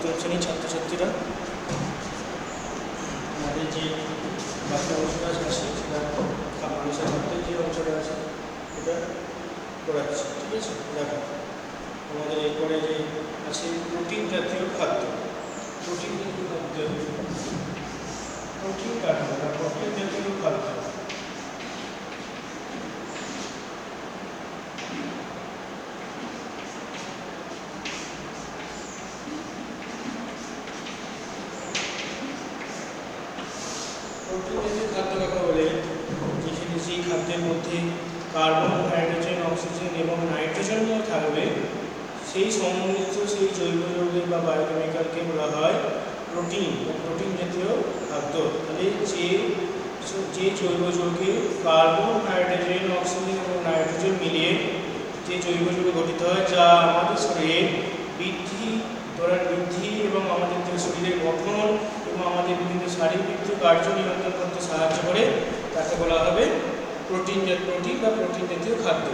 অষ্টম শ্রেণীর ছাত্রছাত্রীরা আমাদের যে বাকি অংশটা আছে সেটা মানুষের মধ্যে যে অংশটা আছে এটা করাচ্ছে, ঠিক আছে। দেখো আমাদের এরপরে যে আছে প্রোটিন জাতীয় খাদ্য, প্রোটিন জাতীয় খাদ্য, প্রোটিন কাঠামো বা প্রোটিন জাতীয় খাদ্য। প্রোটিন জাতীয় খাদ্য কাকে বলে? যেখানে সেই খাদ্যের মধ্যে কার্বন, হাইড্রোজেন, অক্সিজেন এবং নাইট্রোজেনও থাকবে, সেই সমন্বিত সেই জৈব যৌগের বা বায়োকেমিক্যালকে বলা হয় প্রোটিন বা প্রোটিন জাতীয় খাদ্য। তাহলে যে জৈব যৌগে কার্বন, হাইড্রোজেন, অক্সিজেন এবং নাইট্রোজেন মিলিয়ে যে জৈব যৌগ গঠিত হয়, যা আমাদের শরীরের বৃদ্ধি এবং আমাদের যে শরীরের গঠন এবং আমাদের বিভিন্ন শারীরবৃত্ত কার্য নিয়ন্ত্রণ করতে সাহায্য করে, তাকে বলা হবে প্রোটিন বা প্রোটিন জাতীয় খাদ্য,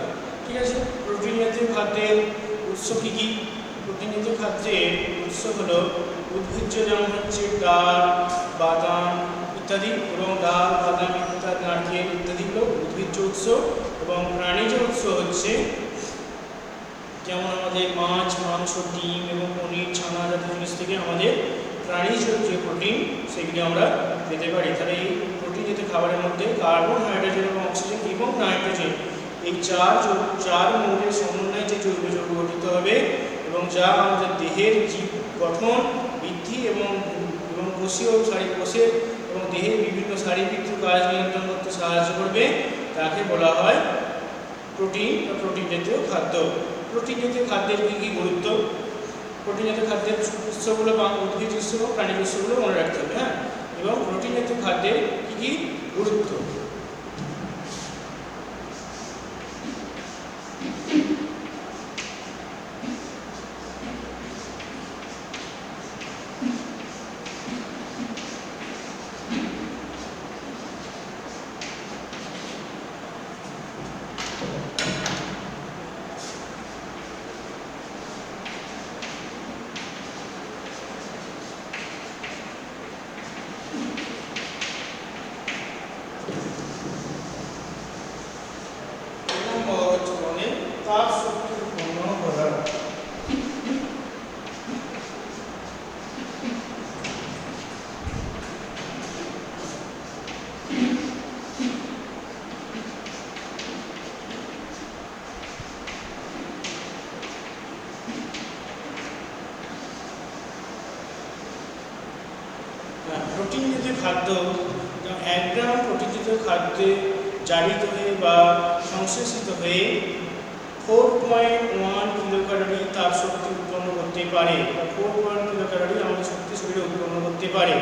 ঠিক আছে। প্রোটিন জাতীয় খাদ্যের উৎস কী কী? প্রোটিন জাতীয় খাদ্যের উৎস হলো উদ্ভিজ্জ, যেমন হচ্ছে ডাল, বাদাম ইত্যাদি, এবং ডাল, বাদাম ইত্যাদি, নারকেল ইত্যাদি হলো উদ্ভিজ্জ উৎস। এবং প্রাণীজ উৎস হচ্ছে যেমন আমাদের মাছ, মাংস, ডিম এবং পনির, ছানা জাতীয় জিনিস থেকে আমাদের প্রাণীজ যে প্রোটিন সেগুলি আমরা পেতে পারি। তাহলে এই প্রোটিন জাতীয় খাবারের মধ্যে কার্বন, হাইড্রোজেন এবং অক্সিজেন এবং নাইট্রোজেন, এই চার মৌলের সমন্বয়ে যে জৈব যৌগ গঠিত হবে এবং যা আমাদের দেহের জীব গঠন, বৃদ্ধি এবং কোষের এবং দেহের বিভিন্ন শারীরবৃত্ত কাজ নিয়ন্ত্রণ করতে সাহায্য করবে, তাকে বলা হয় প্রোটিন বা প্রোটিন জাতীয় খাদ্য। প্রোটিন জাতীয় খাদ্যের কী কী গুরুত্ব? প্রোটিন জাতীয় খাদ্যের উৎসগুলো বা উদ্ভিজ উৎস এবং প্রাণীজ উৎসগুলো মনে রাখতে হবে, হ্যাঁ। এবং প্রোটিন জাতীয় খাদ্যের কী কী গুরুত্ব? তাপ শক্তি উৎপন্ন করা। প্রোটিন জাতীয় খাদ্য, 1 গ্রাম প্রোটিন জাতীয় খাদ্যে জারিত হয়ে বা সংশ্লেষিত হয়ে 4.1 কিলোক্যালোরি তাপ শক্তি উৎপন্ন করতে পারে, বা 4.1 কিলোক্যালোরি আমাদের শক্তি শরীরে উৎপন্ন করতে পারে।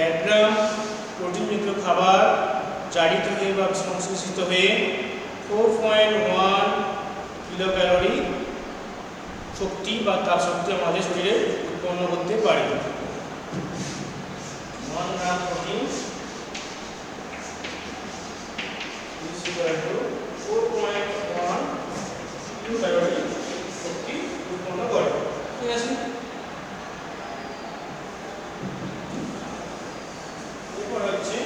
1 গ্রাম প্রোটিন জাতীয় খাবার জারিত হয়ে বা সংশ্লেষিত হয়ে 4.1 কিলোক্যালোরি শক্তি বা তাপ শক্তি আমাদের শরীরে উৎপন্ন করতে পারে। 1 gram protein is equal to 4.1 kilocalorie শক্তি উৎপন্ন করে, ঠিক আছে। এরপর হচ্ছে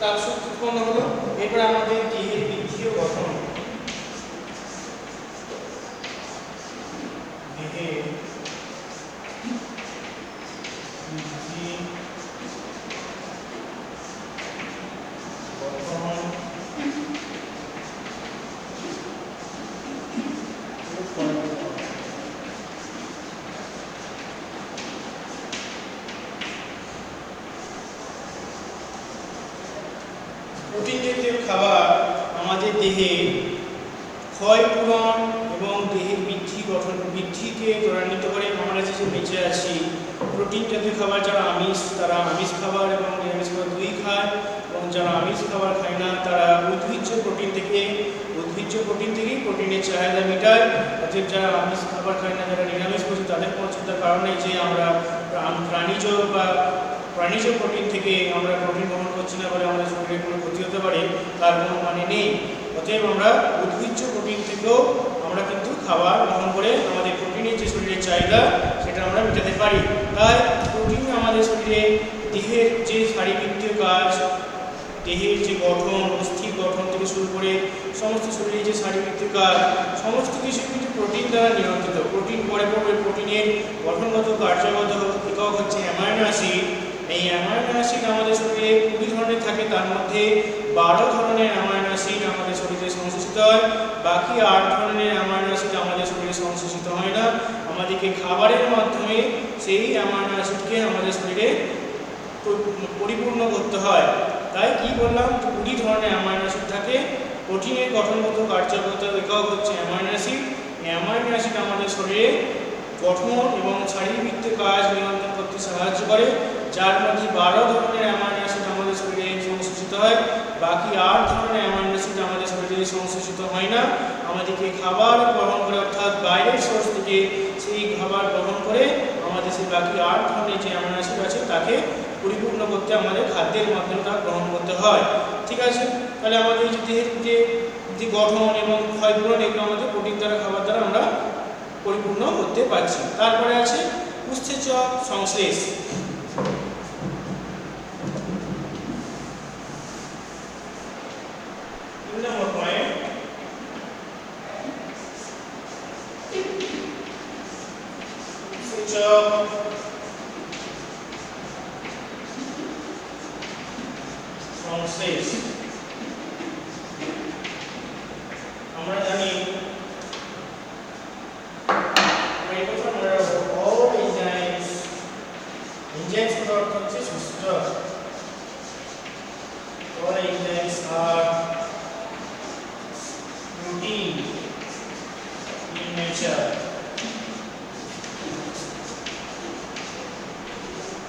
তাপ শক্তি উৎপন্ন হলো। এরপর আমাদের দেহের বৃদ্ধি ও গঠন, দেহের বৃদ্ধি গঠন প্রোটিন জাতীয় খাবার আমাদের দেহে ক্ষয় পূরণ এবং দেহের বৃদ্ধিকে ত্বরান্বিত করে। আমরা যে বেঁচে আছি, প্রোটিন জাতীয় খাবার যারা তারা আমিষ খাবার এবং নিরামিষ খাবার দুই খায়, এবং যারা আমিষ খাবার খায় না তারা উদ্ভিজ্জ প্রোটিন থেকেই প্রোটিনের চাহিদা মেটায়। অর্থাৎ যারা আমিষ খাবার খায় না, যারা নিরামিষ ভোজী, তাদের কোনো চিন্তার কারণ নেই যে আমরা প্রাণীজ প্রোটিন থেকে আমরা প্রোটিন গ্রহণ করছি না বলে আমাদের শরীরে কোনো ক্ষতি হতে পারে, তার কোনো মানে নেই। অতএব আমরা উদ্ভিজ্জ প্রোটিন থেকেও আমরা কিন্তু খাবার গ্রহণ করে আমাদের প্রোটিনের যে শরীরের চাহিদা পারি। তাই প্রোটিন আমাদের শরীরে দেহের যে শারীরবৃত্তীয় কাজ, দেহের যে গঠন, অস্থির গঠন থেকে শুরু করে সমস্ত শরীরের যে শারীরবৃত্তীয় কাজ, সমস্ত কিছু কিন্তু প্রোটিন দ্বারা নিয়ন্ত্রিত। প্রোটিন পরে পড়বে। প্রোটিনের গঠনগত কার্যগত একক হচ্ছে অ্যামাইনো অ্যাসিড। এই অ্যামাইনো অ্যাসিড আমাদের শরীরে 20 ধরনের থাকে, তার মধ্যে 12 ধরনের অ্যামাইনো অ্যাসিড আমাদের শরীরে সংশ্লেষিত হয়। বাকি 8 ধরনের অ্যামাইনো অ্যাসিড আমাদের শরীরে সংশ্লেষিত হয় না। আমাদেরকে খাবারের মাধ্যমে সেই অ্যামাইনো অ্যাসিডকে আমাদের শরীরে পরিপূর্ণ করতে হয়। তাই কি বললাম, 20 ধরনের অ্যামাইনো অ্যাসিড থাকে। প্রোটিনের গঠনগত কার্যগত একক হচ্ছে অ্যামাইনো অ্যাসিড। অ্যামাইনো অ্যাসিড আমাদের শরীরে গঠন এবং শারীরবৃত্তীয় কাজ নিয়ন্ত্রণ করতে সাহায্য করে, যার মধ্যে 12 ধরনের অ্যামাইনো অ্যাসিড আমাদের শরীরে সংশ্লেষিত হয়। বাকি 8 ধরনের অ্যামাইনো অ্যাসিড আমাদের শরীরে সংশ্লেষিত হয় না। আমাদেরকে খাবার গ্রহণ করে, অর্থাৎ বাইরের সোর্স থেকে সেই খাবার গ্রহণ করে আমাদের সেই বাকি 8 ধরনের যে অ্যামাইনো অ্যাসিড আছে তাকে পরিপূর্ণ করতে আমাদের খাদ্যের মাধ্যমে তা গ্রহণ করতে হয়। ঠিক আছে, তাহলে আমাদের এই যে দেহের যে গঠন এবং ক্ষয়পূরণ, এগুলো আমাদের প্রোটিন দ্বারা, খাবার দ্বারা আমরা পরিপূর্ণ করতে পারছি। তারপরে আছে উৎসেচক সংশ্লেষ। সংশ্লেষ আমরা জানি, অর্থ হচ্ছে সূচক। All enzymes are protein in nature.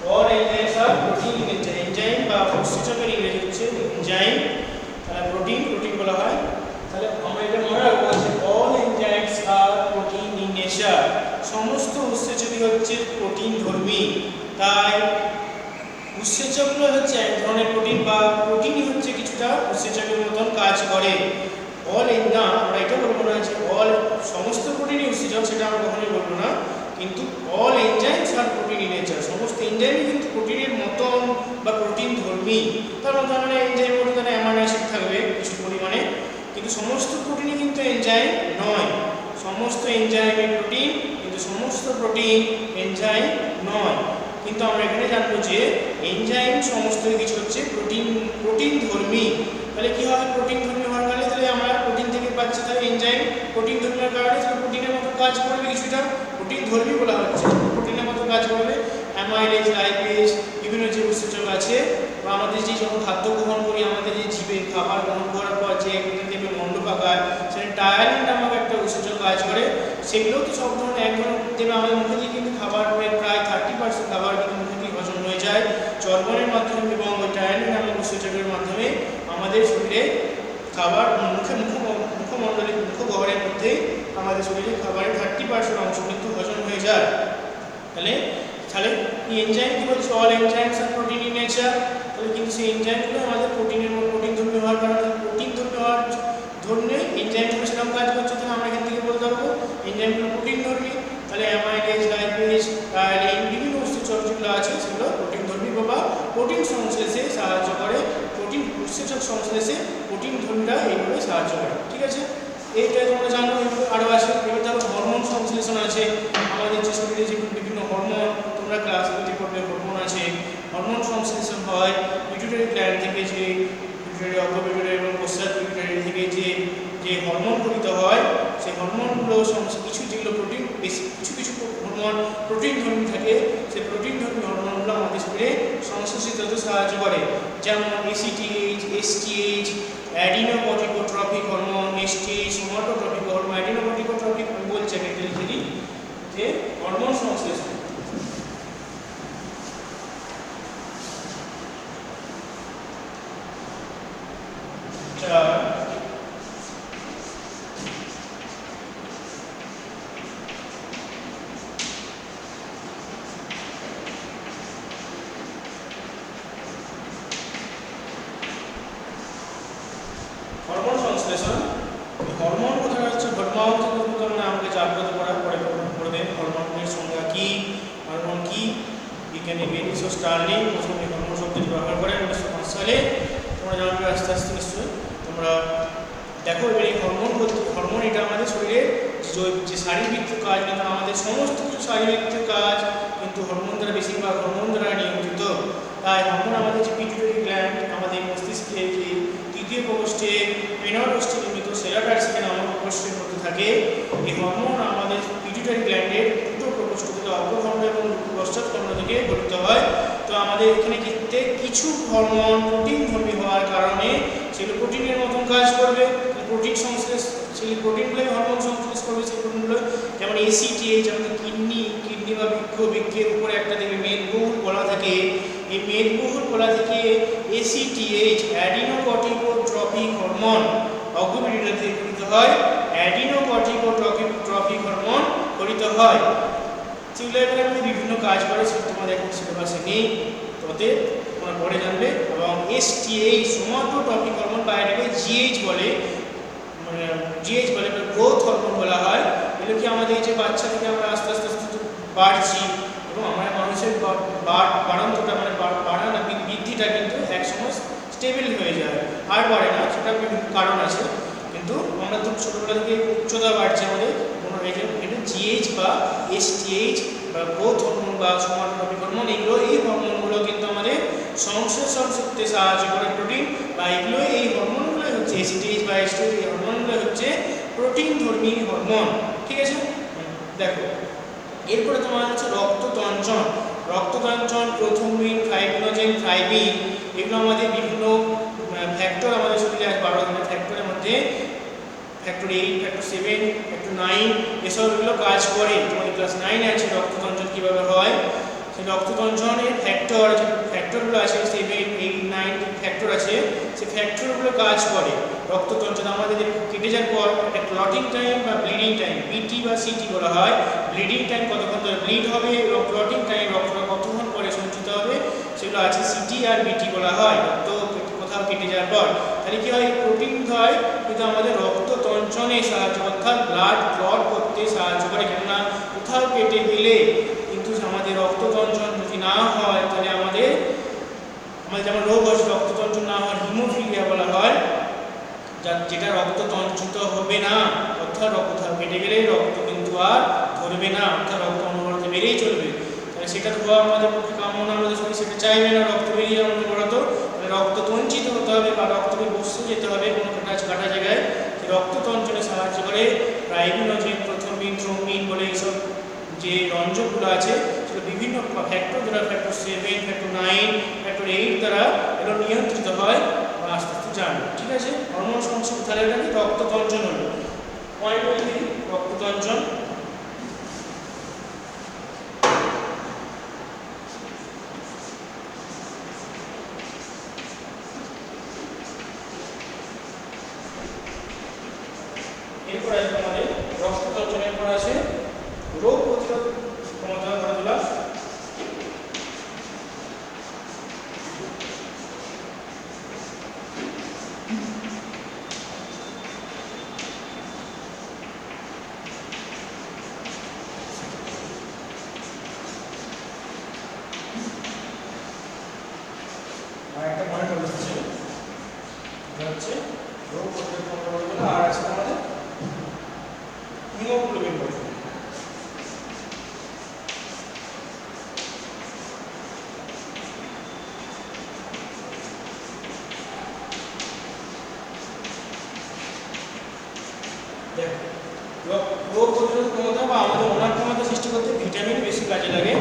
All enzymes are protein in nature. Enzyme বা উৎসেচকের ইংরেজি হচ্ছে এনজাইম, তাহলে প্রোটিন বলা হয়। তাহলে আমরা এটা মনে রাখবো যে all enzymes are protein in nature. সমস্ত উৎসেচকই হচ্ছে প্রোটিন ধর্মী। তাই উৎসেচকগুলো হচ্ছে এক ধরনের প্রোটিন, বা প্রোটিনই হচ্ছে কিছুটা উৎসেচকের মতন কাজ করে। অল না, আমরা এটা বলবো না যে অল সমস্ত প্রোটিনই উৎসেচক, সেটা আমরা কখনোই বলবো না। কিন্তু all enzymes are protein in nature, সমস্ত এনজাইমই কিন্তু প্রোটিনের মতন বা প্রোটিন ধর্মী। তার মধ্যে আমরা এনজাইম বলতে তাহলে অ্যামাইনো অ্যাসিড থাকবে কিছু পরিমাণে, কিন্তু সমস্ত প্রোটিনই কিন্তু এনজাইম নয়। সমস্ত এনজাইমই প্রোটিন, কিন্তু সমস্ত প্রোটিন এনজাইম নয়। কিন্তু আমরা এখানে জানবো যে এনজাইম সমস্ত কিছু হচ্ছে প্রোটিন ধর্মী। তাহলে কি হবে, প্রোটিন ধর্মী হওয়ার কারণে তাহলে আমরা প্রোটিন থেকে পাচ্ছি, তাহলে এনজাইম প্রোটিন ধর্মীর কারণে প্রোটিনের মতো কাজ করবে, কিছুটা প্রোটিন ধর্মী বলা হচ্ছে, প্রোটিনের মতো কাজ করবে। অ্যামাইলেজ, লাইপেজ, বিভিন্ন যে উৎসেচক আছে, বা আমাদের যে যখন খাদ্য গ্রহণ করি, আমাদের যে জীবে খাবার গ্রহণ করার পর যে দেবে মন্ড পাকায়, সেখানে টায়ালিন নামক একটা উৎসেচক কাজ করে। সেগুলো তো সব ধরনের এক ধরনের দেবে আমাদের মুখে দিয়ে, কিন্তু খাবারের প্রায় 30% খাবার কিন্তু মুখে দিয়ে হজম হয়ে যায় চর্বণের মাধ্যমে, এবং ওই টায়ালিন নামক উৎসেচকের মাধ্যমে আমাদের শরীরে খাবার মুখমণ্ডলের মুখগহ্বরের মধ্যে আমাদের শরীরে খাবারের 30% অংশ কিন্তু হজম হয়ে যায়। তাহলে এই এনজাইম কি বলছে, all enzymes are protein in nature. তাহলে কিন্তু সেই এনজাইমগুলো আমাদের প্রোটিন ধর্মী হওয়ার কারণে, প্রোটিন ধর্মী হওয়ার ধরনে এনজাইমগুলো সেরকম কাজ করছে, তাহলে আমরা এখান থেকে বলতে পারবো এনজাইমগুলো প্রোটিন ধর্মী। তাহলে অ্যামাইলেজ, লাইপেজ, টায়ালিন, বিভিন্ন উৎসেচক যেগুলো আছে সেগুলো প্রোটিন ধর্মী বা প্রোটিন সংশ্লেষে সাহায্য করে। প্রোটিন উৎসেচক সংশ্লেষে প্রোটিন ধর্মীরা এইভাবে সাহায্য করে। ঠিক আছে, এইটা তোমরা জানো। আরও আছে, এবার ধরো হরমোন সংশ্লেষণ আছে। আমাদের যে শরীরে যে বিভিন্ন হরমোন, তোমরা ক্লাস বইতে পড়বে, হরমোন আছে। হরমোন সংশ্লেষণ হয় পিটুইটারি গ্ল্যান্ড থেকে, যে পিটুইটারি, অপপিটুইটারি এবং পশ্চাৎ পিটুইটারি থেকে যে হরমোন গঠিত হয়, সেই হরমোনগুলো কিছু যেগুলো প্রোটিন, বেশি কিছু হরমোন প্রোটিন ধর্মী থাকে, সেই প্রোটিন ধর্মী হরমোনগুলো আমাদের শরীরে সংশ্লেষিত হতে সাহায্য করে। যেমন ACTH, STH, adenocorticotropic hormone, STH, somatotropic hormone. Adenocorticotropic বলছে এখানে লিখে দিই যে হরমোন সংশ্লেষণ। হরমোন সংশ্লেষণ, হরমোন কথাটা স্টার্লিং প্রথম এই হরমোন শব্দটি ব্যবহার করেন 1905 সালে। তোমরা জানবে আস্তে আস্তে নিশ্চয়ই তোমরা দেখো। এবার এই হরমোন এটা আমাদের শরীরে যে শারীরবৃত্তীয় কাজ, কিন্তু আমাদের সমস্ত কিছু শারীরবৃত্তীয় কাজ কিন্তু হরমোন দ্বারা, বেশিরভাগ হরমোন দ্বারা নিয়ন্ত্রিত। তাই হরমোন আমাদের যে পিটুইটারি গ্ল্যান্ড, আমাদের মস্তিষ্কে যে তৃতীয় প্রকোষ্ঠে পেনল কোষ্ঠে নির্মিত সেরাটার্সিকা নামক প্রকোষ্ঠের মধ্যে থাকে। এই হরমোন আমাদের পিটুইটারি গ্ল্যান্ডের দুটো প্রকোষ্ঠ থেকে, অগ্রখণ্ড এবং পশ্চাৎখণ্ড থেকে গঠিত হয়। তো আমাদের এখানে কিছু হরমোন প্রোটিন ধর্মী হওয়ার কারণে সেগুলো প্রোটিনের মতন কাজ করবে। প্রোটিন সংশ্লেষ, সেই প্রোটিনগুলোই হরমোন সংশ্লেষ করবে। সেই প্রোটিনগুলো যেমন ACTH, আমাদের কিডনি বা বৃক্ষের উপরে একটা দেখবে মেদবহুল কলা থাকে। এই মেদবহুল কলা থেকে ACTH অ্যাডিনোকর্টিকোট্রপিক হরমোন অগ্রপিটুইটারি থেকে গঠিত হয়। অ্যাডিনোকর্টিকোট্রপিক হরমোন গঠিত হয়। সেগুলো এখানে বিভিন্ন কাজ করে, সেটা তোমাদের এখন সিলেবাসে নেই, তবে তোমরা পরে জানবে। এবং STH সোমাটোট্রপিক হরমোন বা এটাকে GH বলে, গ্রোথ হরমোন বলা হয়। এগুলো কি আমাদের এই যে বাচ্চা থেকে আমরা আস্তে আস্তে বাড়ছি এবং আমরা মানুষের বাড়ন্তটা মানে বাড়ানো বৃদ্ধিটা কিন্তু একসময় স্টেবল হয়ে যায়, আর বাড়ে না। সেটা বিভিন্ন কারণ আছে, কিন্তু আমরা তো ছোটোবেলা থেকে উচ্চতা বাড়ছে আমাদের, কোনো এটা GH বা STH বা গ্রোথ হরমোন বা সোমাটোট্রপিক হরমোন, এই হরমোনগুলো কিন্তু আমাদের সংশ্লেষণ করতে সাহায্য করে প্রোটিন, বা এই হরমোনগুলো হচ্ছে ACTH বা STH, এই হরমোনগুলো হচ্ছে প্রোটিন ধর্মী হরমোন। ঠিক আছে, দেখো এরপরে তোমার হচ্ছে রক্ততঞ্চন। প্রথমিন, ফাইব্রিনোজেন, ফাইবিন, এগুলো আমাদের বিভিন্ন ফ্যাক্টর আমাদের শরীরে আছে। 12 ধরনের ফ্যাক্টরের মধ্যে ফ্যাক্টর 8, ফ্যাক্টর 7, ফ্যাক্টর 9 এসবগুলো কাজ করে। তোমাদের ক্লাস 9 আছে রক্ততঞ্চন কীভাবে হয়। সেই রক্ততঞ্চনের ফ্যাক্টরগুলো আছে 7, 8, 9 ফ্যাক্টর আছে। সেই ফ্যাক্টরগুলো কাজ করে রক্ততঞ্চন আমাদের কেটে যাওয়ার পর একটা ক্লটিং টাইম বা ব্লিডিং টাইম, PT বা CT বলা হয়। ব্লিডিং টাইম কতক্ষণ ধরে ব্লিড হবে এবং ক্লটিং টাইম রক্তটা কতক্ষণ পরে সঞ্চিত হবে, সেগুলো আছে CT আর BT বলা হয়। রক্ত কোথাও কেটে যাওয়ার পর তাহলে কি হয়, প্রোটিন হয় কিন্তু আমাদের রক্ততঞ্চনে সাহায্য, অর্থাৎ ব্লাড ক্লট করতে সাহায্য করে। কেননা কোথাও কেটে গেলে কিন্তু আমাদের রক্ততঞ্চন যদি না হয় তাহলে আমাদের যেমন রোগ হয়, রক্ততঞ্চন না হয় হিমোফিলিয়া বলা হয়, যেটা রক্ততঞ্চিত হবে না। অর্থাৎ কোথাও কেটে গেলে রক্ত কিন্তু আর ধরবে না, অর্থাৎ রক্ত অনবরত বেড়েই চলবে। তাহলে সেটা ধোয়া আমাদের পক্ষে কাম্য না, আমাদের শরীর সেটা চাইবে না, রক্ত বেরিয়ে যাবে অনবরত। তাহলে রক্ততঞ্চিত হতে হবে বা রক্তকে বসতে যেতে হবে কোনো কাটা জায়গায়। রক্ততঞ্চনে সাহায্য করে ফাইব্রিনোজেন, প্রথমিন, থ্রোম্বিন বলে এইসব যে রঞ্জকগুলো আছে, সেগুলো বিভিন্ন ফ্যাক্টর দ্বারা, ফ্যাক্টর 7, ফ্যাক্টর 9, ফ্যাক্টর 8 দ্বারা এগুলো নিয়ন্ত্রিত হয় বা আস্তে আস্তে জানবে। ঠিক আছে, হরমোন সংশ্লেষ তাহলে এটা কি রক্ততঞ্চন হলো। পয়েন্ট বলে দিই, রক্ততঞ্চন এরপর আসবে আমাদের রক্ততঞ্চনের পর আছে রোগ প্রতিরোধ ক্ষমতা গড়ে তোলা। আর একটা পয়েন্ট হচ্ছে রোগ প্রতিরোধ ক্ষমতা গড়ে তোলা। আর আছে আমাদের হিমোগ্লোবিন গঠন। রোগ প্রতিরোধ ক্ষমতা বা আমাদের ওনার ক্ষমতা সৃষ্টি করতে ভিটামিন বেশি কাজে লাগে।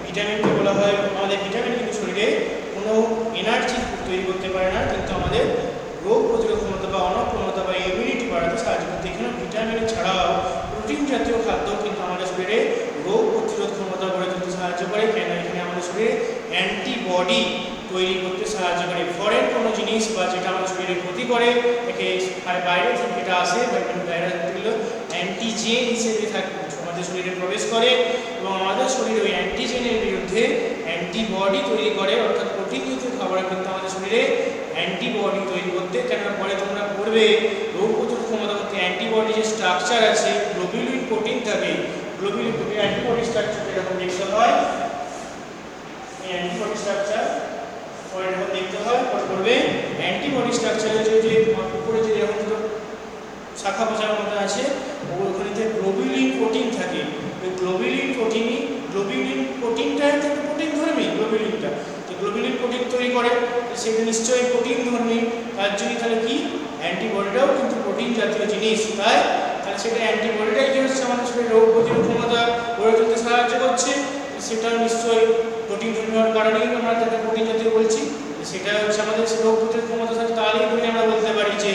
ভিটামিনকে বলা হয়, আমাদের ভিটামিন কিন্তু শরীরে কোনো এনার্জি তৈরি করতে পারে না, কিন্তু আমাদের রোগ প্রতিরোধ ক্ষমতা বা অনক ক্ষমতা বা ইমিউনিটি বাড়াতে সাহায্য করতে। এখানে ভিটামিন ছাড়াও প্রোটিন জাতীয় খাদ্য কিন্তু আমাদের শরীরে রোগ প্রতিরোধ ক্ষমতা গড়ে তুলতে সাহায্য করে। কেন, এখানে আমাদের শরীরে অ্যান্টিবডি তৈরি করতে সাহায্য করে। ফরেন কোনো জিনিস বা যেটা আমাদের শরীরে ক্ষতি করে, একে বাইরে থেকে যেটা আসে বা বাইরে থেকে অ্যান্টিজেন হিসেবে আমাদের শরীরে প্রবেশ করে এবং আমাদের শরীরে ওই অ্যান্টিজেনের বিরুদ্ধে অ্যান্টিবডি তৈরি করে। অর্থাৎ প্রোটিন জাতীয় খাবার কিন্তু আমাদের শরীরে অ্যান্টিবডি তৈরি করতে, কেন পরে তোমরা পড়বে রোগ প্রতিরোধ ক্ষমতা করতে অ্যান্টিবডি যে স্ট্রাকচার আছে, গ্লোবিউলিন প্রোটিন থাকে, গ্লোবিউলিন প্রোটিন অ্যান্টিবডি স্ট্রাকচার এরকম দেখতে হয়। অ্যান্টিবডি স্ট্রাকচার পরে যখন দেখতে হয় পরে করবে অ্যান্টিবডি স্ট্রাকচারে যে উপরে যে এরকম দুটো শাখা পোশার মধ্যে আছে ওখানেতে গ্লোবিউলিন প্রোটিন থাকে। ওই গ্লোবিউলিন প্রোটিনটা একটা প্রোটিন ধর্মী গ্লোবিউলিনটা, তো গ্লোবিউলিন প্রোটিন তৈরি করে সেটা নিশ্চয়ই প্রোটিন ধর্মী, তার জন্য তাহলে কি অ্যান্টিবডিটাও কিন্তু প্রোটিন জাতীয় জিনিস, তাহলে সেটা অ্যান্টিবডিটাই কি হচ্ছে আমাদের শরীরে রোগ প্রতিরোধ ক্ষমতা গড়ে তুলতে সাহায্য করছে, সেটাও নিশ্চয়ই প্রোটিন ধর্মী হওয়ার কারণেই আমরা তাকে প্রোটিন জাতীয় বলছি। সেটা হচ্ছে আমাদের রোগ প্রতিরোধ ক্ষমতার সাথে তাহলেই ধরে আমরা বলতে পারি যে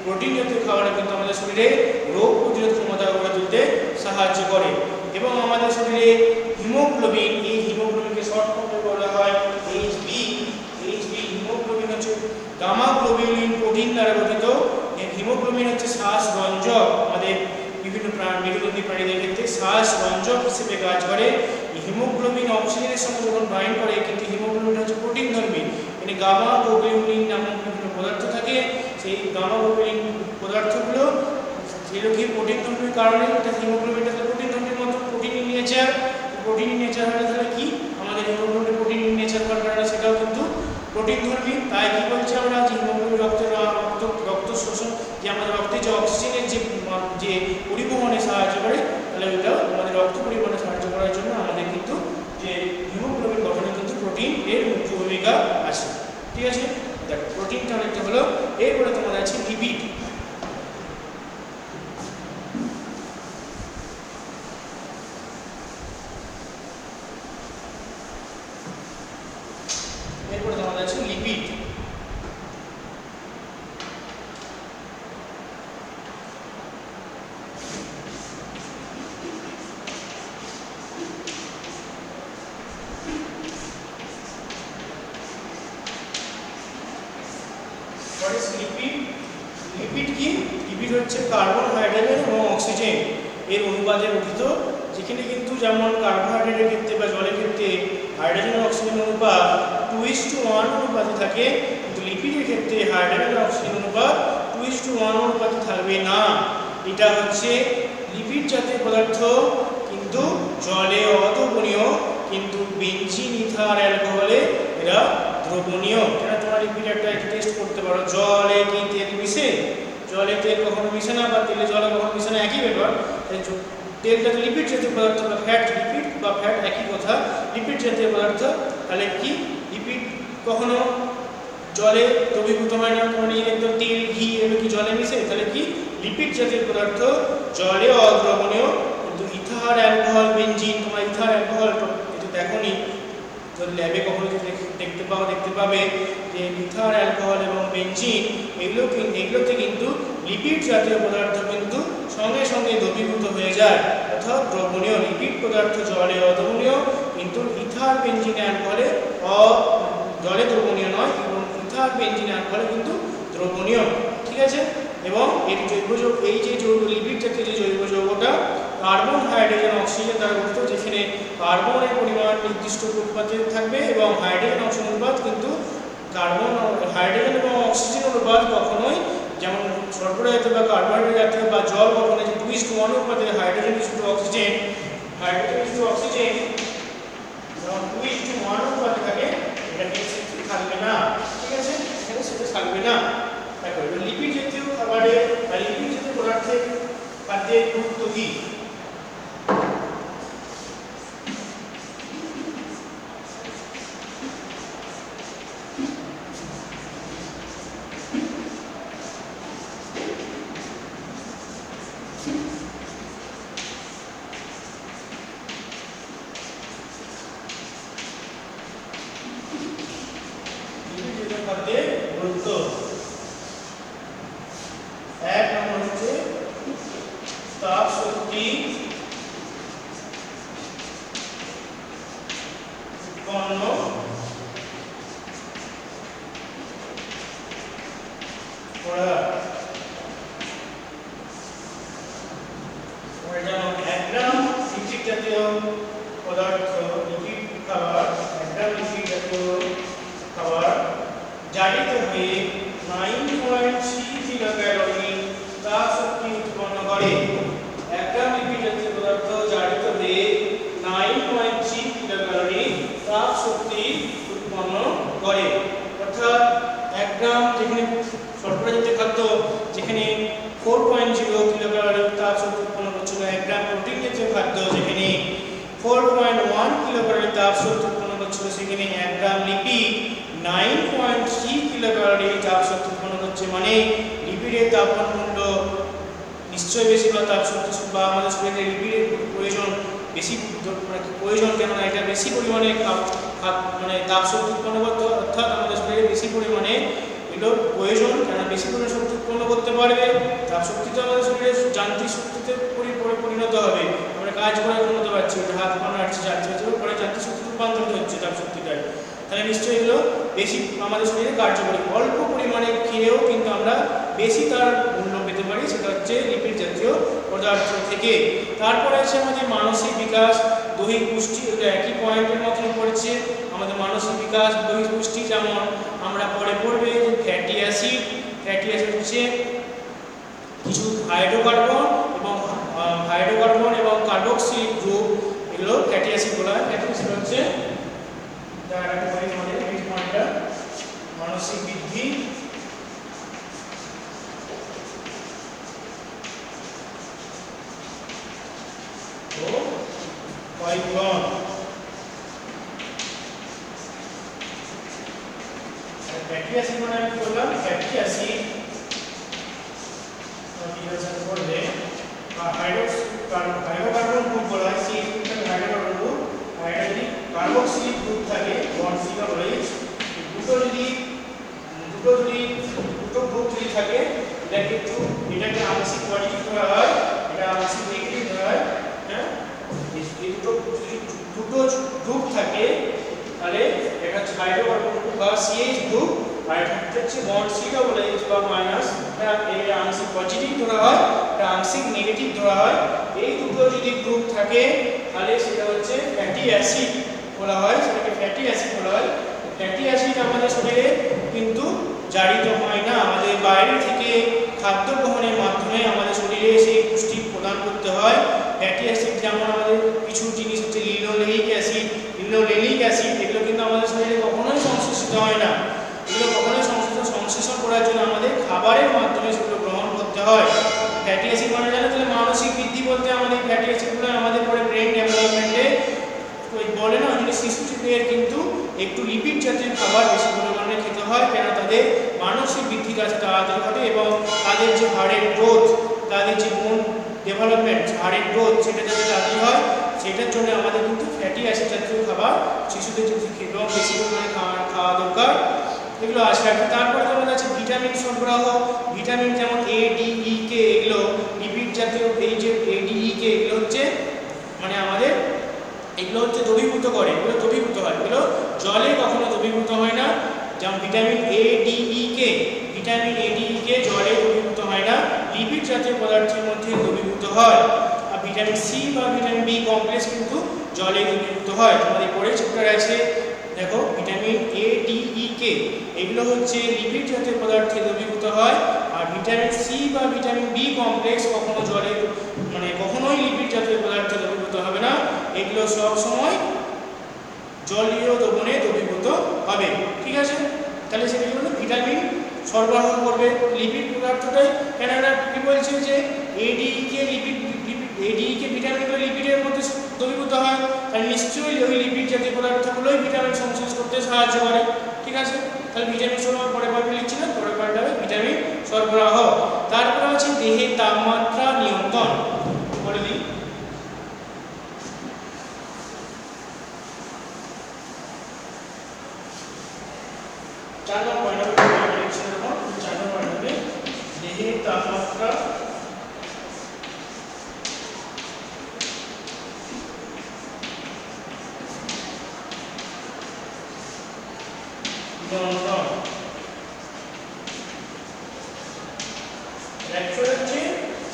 প্রোটিন জাতীয় খাবারে কিন্তু আমাদের শরীরে রোগ প্রতিরোধ ক্ষমতা গড়ে তুলতে সাহায্য করে। এবং আমাদের শরীরে হিমোগ্লোবিন, এই হিমোগ্লোবিনকে শর্ট ফর্মে বলা হয় এইচবি। হিমোগ্লোবিন হচ্ছে গামা গ্লোবিউলিন প্রোটিন দ্বারা গঠিত। হিমোগ্লোবিন হচ্ছে শ্বাসরঞ্জক, আমাদের বিভিন্ন মেরুদণ্ডী প্রাণীদের ক্ষেত্রে শ্বাসরঞ্জক হিসেবে কাজ করে। হিমোগ্লোবিন অক্সিজেনের সঙ্গে যখন বাইন্ড করে, কিন্তু হিমোগ্লোবিন হচ্ছে প্রোটিন ধর্মী, মানে গামা গ্লোবিউলিন নামক বিভিন্ন পদার্থ থাকে। সেই গামা গ্লোবিউলিন পদার্থগুলো যেগুলো কি প্রোটিন ধর্মীর কারণে এটা হিমোগ্লোবিনটা প্রোটিন ধর্মীর মতো প্রোটিন নেচার হলে তাহলে কি আমাদের হিমোগ্লোবিন প্রোটিন নেচার হওয়ার কারণে সেটাও কিন্তু প্রোটিন ধর্মী। তাই কি বলছি আমরা যে হিমোগ্লোবিন রক্ত শোষণ, যে আমাদের রক্তে যে অক্সিজেনের যে পরিবহনে সাহায্য করে, তাহলে ওইটাও আমাদের রক্ত পরিবহনে সাহায্য করার জন্য আমাদের কিন্তু যে হিমোগ্লোবিন গঠনে কিন্তু প্রোটিন এর মুখ্য ভূমিকা আছে। ঠিক আছে, দেখো প্রোটিনটা অনেকটা হলো। এরপরে তোমাদের আছে লিপিড। লিপিড কি? লিপিড হচ্ছে কার্বন, হাইড্রোজেন এবং অক্সিজেন এর অনুপাতে গঠিত, যেখানে কিন্তু যেমন কার্বোহাইড্রেটের ক্ষেত্রে বা জলের ক্ষেত্রে হাইড্রোজেন ও অক্সিজেন অনুপাত 2:1 অনুপাতে থাকে, কিন্তু লিপিডের ক্ষেত্রে হাইড্রোজেন ও অক্সিজেন অনুপাত 2:1 অনুপাতে থাকবে না। এটা হচ্ছে লিপিড জাতীয় পদার্থ, কিন্তু জলে অদ্রবণীয়, কিন্তু বেনজিন, ইথার, অ্যালকোহলে এরা দ্রবণীয়। এটা তোমরা লিপিড একটা টেস্ট করতে পারো, জলে কি তেল মিশে? জলে তেল কখনো মিশে না, বা তেলে জলে কখনো মিশে না, একই ব্যাপার। তেলটা তো লিপিড জাতীয় পদার্থ, বা ফ্যাট, লিপিড বা ফ্যাট একই কথা, লিপিড জাতীয় পদার্থ। তাহলে কি লিপিড কখনো জলে দ্রবীভূত হয় না, মানে একদম তেল, ঘি এগুলো কি জলে মিশে? তাহলে কি লিপিড জাতীয় পদার্থ জলে অদ্রবণীয়, কিন্তু ইথার, অ্যালকোহল, বেনজিন, তোমরা ইথার, অ্যালকোহল এটা দেখোনি, যদি ল্যাবে কখনো দেখতে পাবে যে ইথার, অ্যালকোহল এবং বেনজিন এগুলোতে কিন্তু লিপিড জাতীয় পদার্থ কিন্তু সঙ্গে সঙ্গে দ্রবীভূত হয়ে যায়, অর্থাৎ দ্রবণীয়। লিপিড পদার্থ জলে অদ্রবণীয়, কিন্তু ইথার, বেনজিন, অ্যালকোহলে জলে দ্রবণীয় নয়, এবং ইথার, বেনজিন, অ্যালকোহলে কিন্তু দ্রবণীয়। ঠিক আছে, এবং এর এই যে যৌগ, লিপিড জাতীয় যে জৈব যৌগটা কার্বন, হাইড্রোজেন, অক্সিজেন দ্বারা গঠিত, যেখানে কার্বনের পরিমাণ নির্দিষ্ট অনুপাতে থাকবে এবং হাইড্রোজেন অক্সিজেন অনুপাত কিন্তু হাইড্রোজেন এবং অক্সিজেন অনুপাত কখনোই যেমন শর্করা জাতীয় বা কার্বোহাইড্রেট জাতীয় বা জল কখনো যে 2:1 অনুপাতে হাইড্রোজেন ইস্টু অক্সিজেন যখন 2:1 অনুপাতে থাকে, এটা কিন্তু থাকবে না। ঠিক আছে, এখানে সেটা থাকবে না। দেখো লিপিড জাতীয় খাবারে বা লিপিড জাতীয় পদার্থের খাদ্যের গুরুত্ব কি? এক নম্বর হচ্ছে তাপ শক্তি উৎপন্ন করা। যেমন 1 গ্রাম লিপিড জাতীয় পদার্থ, লিপিড খাবার, 1 গ্রাম লিপিড জাতীয় খাবার জারিত হয়ে 9.3 কিলোক্যালোরি তাপ শক্তি উৎপন্ন করে। 1 গ্রাম লিপিড জাতীয় পদার্থ জারিত হয়ে 9.3 কিলোক্যালোরি তাপ শক্তি গ্রাম যেখানে শর্করা জাতীয় খাদ্য যেখানে 4.0 কিলোক্যালোরি তাপ শক্তি উৎপন্ন করছিল, 1 গ্রাম প্রোটিন জাতীয় খাদ্য যেখানে 4.1 কিলোক্যালোরি তাপ শক্তি উৎপন্ন করছিল, সেখানে 1 গ্রাম লিপিড 9.3 কিলোক্যালোরি তাপ শক্তি উৎপন্ন করছে। মানে লিপিডের তাপমান মূল্য নিশ্চয়ই বেশি, বা তাপ শক্তি বা আমাদের শরীরে লিপিডের প্রয়োজন বেশি, প্রয়োজন কেননা এটা বেশি পরিমাণে মানে তাপ শক্তি উৎপন্ন করতে, অর্থাৎ আমাদের শরীরে বেশি পরিমাণে এগুলো প্রয়োজন, কেন বেশি পরিমাণে শক্তি উৎপন্ন করতে পারবে। তাপ শক্তি তো আমাদের শরীরে যান্ত্রিক শক্তিতে পরিণত হবে, আমরা কাজ করার ক্ষমতা পাচ্ছি, হাত পা নাড়ছে যাচ্ছে, পরে যান্ত্রিক শক্তিতে রূপান্তরিত হচ্ছে তাপ শক্তিটাই, তাহলে নিশ্চয়ই এগুলো বেশি আমাদের শরীরে কার্যকরী। অল্প পরিমাণে খেয়েও কিন্তু আমরা বেশি তার মূল্য পেতে পারি, সেটা হচ্ছে লিপিড জাতীয় পদার্থ থেকে। তারপরে আছে আমাদের মানসিক বিকাশ, দৈহিক পুষ্টি, এটা একই পয়েন্টের মতন পড়ছে। আমাদের মানসিক বিকাশ, দৈহিক পুষ্টি যেমন আমরা পরে পড়বে ফ্যাটি অ্যাসিড। ফ্যাটি অ্যাসিড হচ্ছে কিছু হাইড্রোকার্বন এবং কার্বক্সিলিক গ্রুপ, এগুলো ফ্যাটি অ্যাসিড বলা হয়। ফ্যাটি অ্যাসিড হচ্ছে মানসিক বৃদ্ধি, ও ক্ষয়পূরণ। ফ্যাটি অ্যাসিড মানে আমি বললাম ফ্যাটি অ্যাসিড করবে বা হাইড্রোকার্বন গ্রুপ বলা হয়, সেই গ্রুপটাকে হাইড্রোকার্বন গ্রুপ। হাইড্রোজেনিক কার্বক্সিলিক গ্রুপ থাকে বন্ড সি বা OH, দুটো গ্রুপ যদি থাকে এটাকে আংশিক পজিটিভ ধরা হয়, এটা আংশিক নেগেটিভ ধরা হয়। হ্যাঁ, এই দুটো গ্রুপ থাকে, তাহলে এটা হচ্ছে হাইড্রোকার্বন গ্রুপ বা CH গ্রুপ, আর এটা হচ্ছে বন্ড সি বা OH বা মাইনাস, এটা আংশিক পজিটিভ ধরা হয়, এটা আংশিক নেগেটিভ ধরা হয়। এই দুটো যদি গ্রুপ থাকে তাহলে সেটা হচ্ছে ফ্যাটি অ্যাসিড বলা হয়, সেটাকে ফ্যাটি অ্যাসিড বলা হয়। ফ্যাটি অ্যাসিড আমাদের শরীরে কিন্তু জারিত হয় না, আমাদের বাইরে থেকে খাদ্য গ্রহণের মাধ্যমে আমাদের শরীরে সেই পুষ্টি প্রদান করতে হয়। ফ্যাটি অ্যাসিড যেমন আমাদের কিছু জিনিস হচ্ছে লিনোলেইক অ্যাসিড, এগুলো কিন্তু আমাদের শরীরে কখনোই সংশ্লেষিত হয় না, এগুলো কখনোই সংশ্লেষণ করার জন্য আমাদের খাবারের মাধ্যমে সেগুলো গ্রহণ করতে হয়। ফ্যাটি অ্যাসিড মানে জানো তাহলে মানসিক বৃদ্ধি বলতে আমাদের ফ্যাটি অ্যাসিডগুলো আমাদের পরে ব্রেন ডেভেলপমেন্টে বলে না, যদি শিশুদের কিন্তু একটু লিপিড জাতীয় খাবার বেশি পরিমাণে খেতে হয়, কেন তাদের মানসিক বৃদ্ধি কাছে তাড়াতাড়ি ঘটে এবং তাদের যে হাড়ের গ্রোথ, তাদের যে বোন ডেভেলপমেন্ট, হাড়ের গ্রোথ সেটা যাতে তাড়াতাড়ি হয়, সেটার জন্য আমাদের কিন্তু ফ্যাটি অ্যাসিড জাতীয় খাবার শিশুদের যদি খেতেও বেশি পরিমাণে খাওয়া দরকার, এগুলো আসে। তারপরে আমাদের আছে ভিটামিন সরবরাহ, ভিটামিন যেমন A, D, E, K, এগুলো লিপিড জাতীয়, এই যে A, D, E, K এগুলো হচ্ছে মানে আমাদের এগুলো হচ্ছে দ্রবীভূত করে, এগুলো দ্রবীভূত হয়, এগুলো জলে কখনো দ্রবীভূত হয় না। যেমন vitamin A, D, E, K, vitamin A, D, E, K জলে দ্রবীভূত হয় না, লিপিড জাতীয় পদার্থের মধ্যে দ্রবীভূত হয়। আর ভিটামিন সি বা ভিটামিন বি কমপ্লেক্স কিন্তু জলে দ্রবীভূত হয়। তোমাদের পরে চ্যাপ্টার আছে দেখো vitamin A, D, E, K এগুলো হচ্ছে লিপিড জাতীয় পদার্থে দ্রবীভূত হয়, আর ভিটামিন সি বা ভিটামিন বি কমপ্লেক্স কখনো জলে মানে কখনোই লিপিড জাতীয় পদার্থে দ্রবীভূত হবে না, এগুলো সব সময় জলীয় দ্রবণে দ্রবীভূত হবে। ঠিক আছে, তাহলে সেটা হলো ভিটামিন সরবরাহ করবে লিপিড পদার্থটাই। কেন এটা কি বলছে যে এডিকে ভিটামিনগুলো লিপিডের মধ্যে দ্রবীভূত হয়, তাহলে নিশ্চয়ই ওই লিপিড জাতীয় পদার্থগুলোই ভিটামিন সংশ্লেষ করতে সাহায্য করে। ঠিক আছে, তাহলে ভিটামিন সরবরাহ পরে পার্টে লিখছি না, পরে পার্টে হবে ভিটামিন সরবরাহ। তারপরে আছে দেহের তাপমাত্রা নিয়ন্ত্রণ, বলে দিই। চার নম্বর হবে দেহের তাপমাত্রা নিয়ন্ত্রণ। অ্যাকচুয়ালি হচ্ছে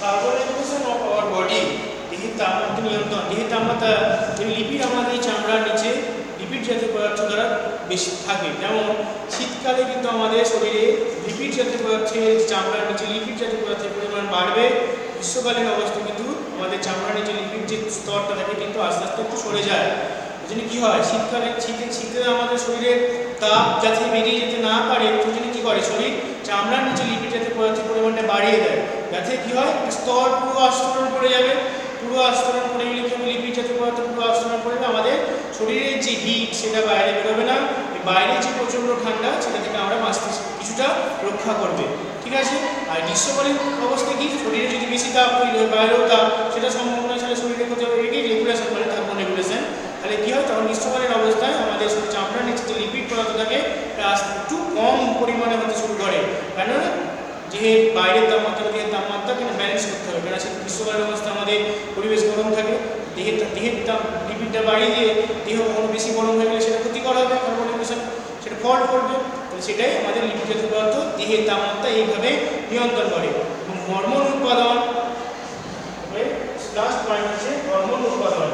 কার্বনাইজেশন অফ আওয়ার বডি, দেহের তাপমাত্রা নিয়ন্ত্রণ। দেহের তাপমাত্রা যে লিপিড আমাদের চামড়ার নিচে লিপিড জাতীয় পদার্থ দ্বারা বেশি থাকে, যেমন শীতকালে কিন্তু আমাদের শরীরে লিপিড জাতীয় পদার্থের চামড়ার নিচে লিপিড জাতীয় পদার্থের পরিমাণ বাড়বে, গ্রীষ্মকালীন অবস্থা কিন্তু আমাদের চামড়ার নিচে লিপিড যে স্তরটা থাকে কিন্তু আস্তে আস্তে একটু সরে যায়। এই জন্য কী হয়, শীতে আমাদের শরীরের তাপ যাতে বেরিয়ে যেতে না পারে তার জন্য কী করে শরীর চামড়ার নিচে লিপিড জাতীয় পদার্থের পরিমাণটা বাড়িয়ে দেয়, যাতে কী হয় স্তর পুরো আস্তরণ করে যাবে, পুরো আস্তরণ করে গেলে কী হবে লিপিড জাতীয় পদার্থ পুরো আস্তরণ করে আমাদের শরীরের যে হিট সেটা বাইরে বেরোবে না, বাইরে যে প্রচণ্ড ঠান্ডা সেটা থেকে আমরা মস্তিষ্ক কিছুটা রক্ষা করবে। ঠিক আছে। আর গ্রীষ্মকালীন অবস্থায় কি শরীরে যদি বেশি তাপ তৈরি হয় বাইরেও তাপ সেটা সম্ভাবনা ছাড়া শরীরে ক্ষতি হবে, এটাই রেগুলেশন বলে থার্মো রেগুলেশন। তাহলে কী হয় তখন গ্রীষ্মকালীন অবস্থায় আমাদের চামড়ার নিচে যে লিপিড পদার্থ থাকে একটু কম পরিমাণে হতে শুরু করে, কেন যে বাইরের তাপমাত্রা দেহের তাপমাত্রা কিন্তু ব্যালেন্স করতে হবে, কেন সেটা গ্রীষ্মকালীন অবস্থায় আমাদের পরিবেশ গরম থাকে, দেহের লিপিডটা বাড়িয়ে দিয়ে দেহ কখনো বেশি গরম হয়ে গেলে সেটা ক্ষতিকর হবে, থার্মো রেগুলেশন সেটা ফল্ট করবে। সেটাই আমাদের লিপিড জাতীয় পদার্থ দেহের তাপমাত্রা এইভাবে নিয়ন্ত্রণ করে। এবং হরমোন উৎপাদন, লাস্ট পয়েন্ট হচ্ছে হরমোন উৎপাদন।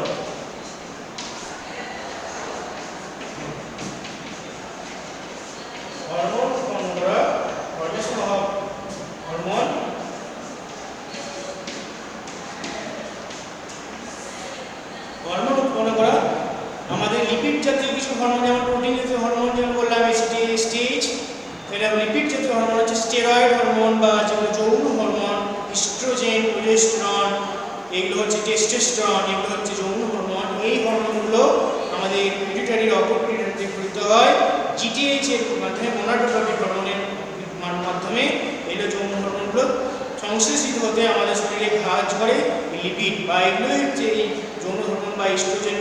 হরমোন উৎপন্ন করা, ফর্মেশন অফ হরমোন, হরমোন উৎপন্ন করা আমাদের লিপিড জাতীয় কিছু হরমোন, যেমন প্রোটিন জাতীয় হরমোন যেমন বললাম স্টেজ, এটা লিপিড জাতীয় হরমোন হচ্ছে স্টেরয়েড হরমোন বা যেগুলো যৌন হরমোন, ইস্ট্রোজেন, প্রোজেস্টেরন, এগুলো হচ্ছে টেস্টোস্টেরন, এগুলো হচ্ছে যৌন হরমোন। এই হরমোনগুলো আমাদের পিটুইটারির অপপিটুইটারিতে গঠিত হয় জিটিএইচ এর মাধ্যমে, গোনাডোট্রপিক হরমোনের মাধ্যমে। এগুলো যৌন হরমোনগুলো সংশ্লেষিত হতে আমাদের শরীরে সাহায্য করে লিপিড, বা এগুলোই হচ্ছে এই যৌন হরমোন বা ইস্ট্রোজেন,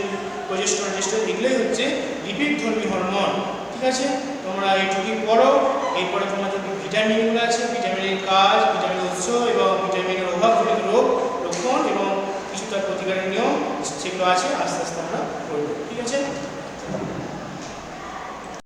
প্রোজেস্টেরন, টেস্টোস্টেরন এগুলোই হচ্ছে লিপিড ধর্মী হরমোন। ঠিক আছে, তোমরা এইটুকুই পড়ো। এরপরে তোমাদের ভিটামিনগুলো আছে, ভিটামিনের কাজ, ভিটামিনের উৎস এবং ভিটামিনের অভাবজনিত রোগ লক্ষণ এবং কিছু তার প্রতিকারের নিয়ম সেগুলো আছে, আস্তে আস্তে আমরা